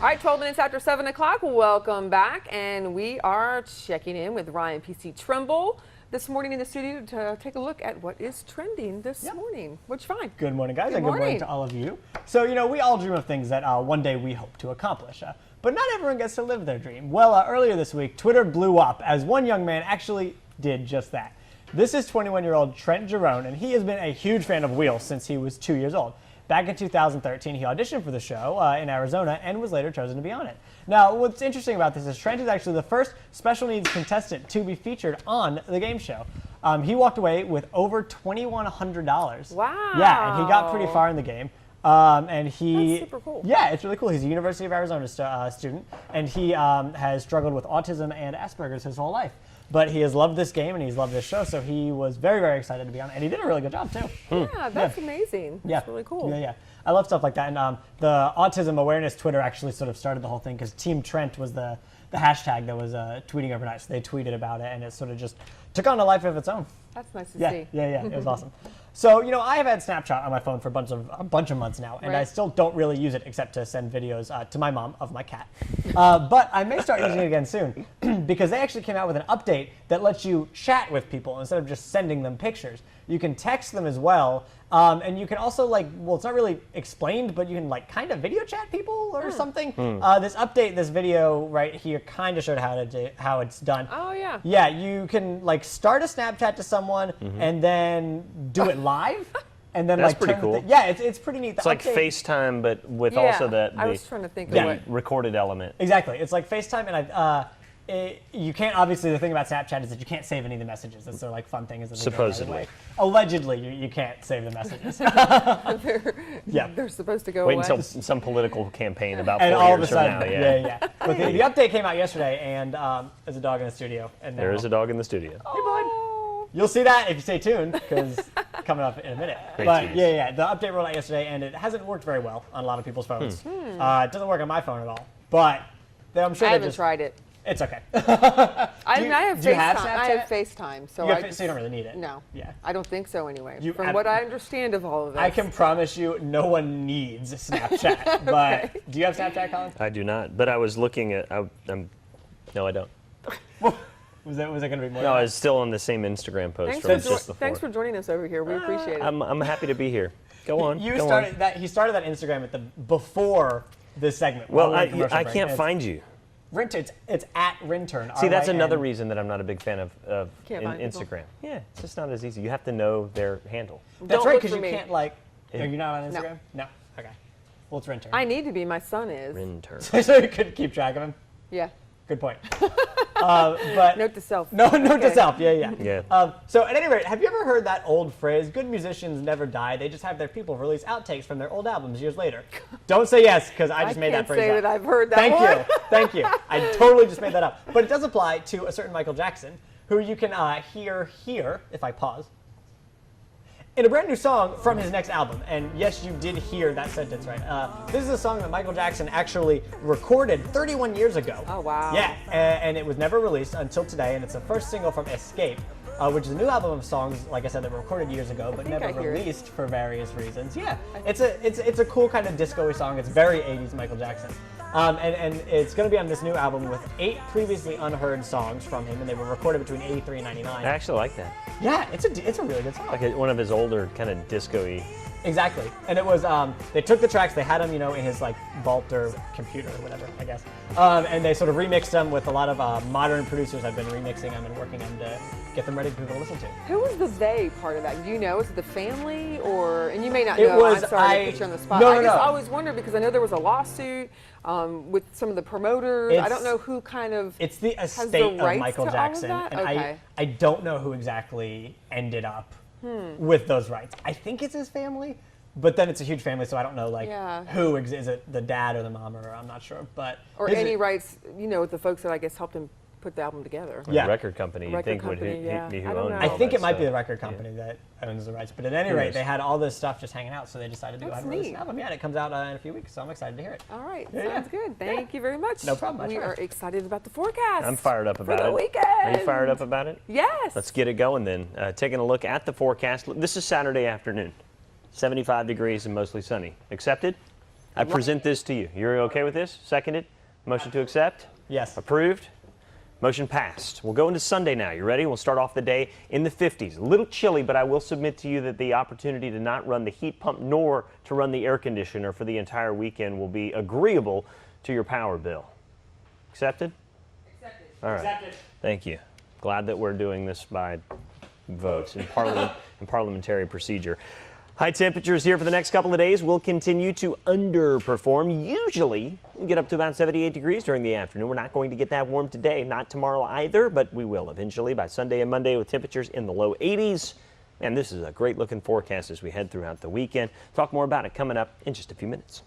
All right, 12 minutes after 7 o'clock, welcome back. And we are checking in with Ryan PC Trimble this morning in the studio to take a look at what is trending this morning. What'd you find? Good morning, guys, Good and morning. good morning to all of you. So, we all dream of things that one day we hope to accomplish. But not everyone gets to live their dream. Well, earlier this week, Twitter blew up as one young man actually did just that. This is 21-year-old Trent Jerome, and he has been a huge fan of Wheels since he was 2 years old. Back in 2013, he auditioned for the show in Arizona and was later chosen to be on it. Now, what's interesting about this is Trent is actually the first special needs contestant to be featured on the game show. He walked away with over $2,100. Wow. Yeah, and he got pretty far in the game. That's super cool. Yeah, it's really cool. He's a University of Arizona student, and he has struggled with autism and Asperger's his whole life. But he has loved this game and he's loved this show, so he was very, very excited to be on it. And he did a really good job, too. Yeah, that's amazing. That's really cool. Yeah. I love stuff like that. And the Autism Awareness Twitter actually sort of started the whole thing because Team Trent was the hashtag that was tweeting overnight. So they tweeted about it, and it sort of just took on a life of its own. That's nice to see. Yeah. It was awesome. So, I have had Snapchat on my phone for a bunch of months now, and I still don't really use it except to send videos to my mom of my cat. But I may start using it again soon because they actually came out with an update that lets you chat with people instead of just sending them pictures. You can text them as well, and you can also it's not really explained, but you can kind of video chat people or something. This video right here kind of showed how it's done. Oh yeah. Yeah, you can start a Snapchat to someone and then do it live, and then That's pretty cool. It's pretty neat. It's like FaceTime, but with also the I was trying to think of what recorded element. Exactly, it's like FaceTime, and you can't, obviously, the thing about Snapchat is that you can't save any of the messages. That's their fun thing. Is that supposedly. Allegedly, you can't save the messages. they're supposed to go Wait away. until some political campaign about 4 and all of a years sudden, from now. yeah. But the update came out yesterday, and there's a dog in the studio. And There is a dog in the studio. Hey, bud. You'll see that if you stay tuned, because coming up in a minute. But tease. yeah, the update rolled out yesterday, and it hasn't worked very well on a lot of people's phones. It doesn't work on my phone at all. But I'm sure I haven't tried it. It's okay. I have do you have FaceTime. I have FaCetime, so so you don't really need it. No. Yeah. I don't think so anyway. You- From what I understand of all of this. I can promise you, no one needs Snapchat. But do you have Snapchat, Colin? I do not, but I was looking at. No, I don't. Was it going to be more? No, I was still on the same Instagram post from just before. Thanks for joining us over here. We appreciate it. I'm happy to be here. Go on. He started that Instagram before this segment. Well, I can't find you. Rinturn, it's at Rinturn. See, that's another reason that I'm not a big fan of Can't find people. Instagram. Yeah, it's just not as easy. You have to know their handle. That's Don't right, look because for you me. can't Are you not on Instagram? No. Okay. Well, it's Rinturn. I need to be. My son is. Rinturn. So you could keep track of him. Yeah. Good point. But Note to self. note to Okay. self. Yeah. Yeah. So at any rate, have you ever heard that old phrase? Good musicians never die. They just have their people release outtakes from their old albums years later. Don't say yes, because I just made that phrase I can't say up. that I've heard that Thank you. I totally just made that up. But it does apply to a certain Michael Jackson, who you can hear here, if I pause, in a brand new song from his next album. And yes, you did hear that sentence right. This is a song that Michael Jackson actually recorded 31 years ago. Oh, wow. Yeah, and it was never released until today, and it's the first single from Escape, which is a new album of songs, like I said, that were recorded years ago, but never released for various reasons. Yeah, it's a cool kind of disco-y song. It's very 80s Michael Jackson. And it's going to be on this new album with 8 previously unheard songs from him, and they were recorded between 83 and 99. I actually like that. Yeah, it's a really good song. Like one of his older kind of disco-y. Exactly. And it was, they took the tracks, they had them, in his vault or computer or whatever, I guess. And they sort of remixed them with a lot of modern producers have been remixing them and working them to get them ready for people to listen to. Who was the they part of that? Do you know? Is it the family or, and you may not It know, was- I'm sorry to put you on the spot. I just always wonder because I know there was a lawsuit with some of the promoters. I don't know who kind of It's the has estate the of rights Michael to Jackson. all of that? And Okay. I don't know who exactly ended up with those rights. I think it's his family, but then it's a huge family, so I don't know who is it, the dad or the mom, or I'm not sure. But or any rights, with the folks that I guess helped him put the album together. Yeah. Record company, you think would company, be who I don't owned know. it. I think it might be the record company that owns the rights. But at any rate, knows? they had all this stuff just hanging out, so they decided to go ahead and release neat. an album. Yeah, and it comes out in a few weeks, so I'm excited to hear it. All right, Yeah, sounds good. Thank you very much. No problem, I We tried. are excited about the forecast. I'm fired up about for the it. weekend. Are you fired up about it? Yes. Let's get it going then. Taking a look at the forecast. This is Saturday afternoon. 75 degrees and mostly sunny. Accepted? I present this to you. You're okay with this? Seconded? Motion to accept? Yes. Approved? Motion passed. We'll go into Sunday now. You ready? We'll start off the day in the 50s. A little chilly, but I will submit to you that the opportunity to not run the heat pump nor to run the air conditioner for the entire weekend will be agreeable to your power bill. Accepted? Accepted. All right. Accepted. Thank you. Glad that we're doing this by votes in parliamentary procedure. High temperatures here for the next couple of days will continue to underperform. Usually we get up to about 78 degrees during the afternoon. We're not going to get that warm today, not tomorrow either, but we will eventually by Sunday and Monday with temperatures in the low 80s. And this is a great looking forecast as we head throughout the weekend. Talk more about it coming up in just a few minutes.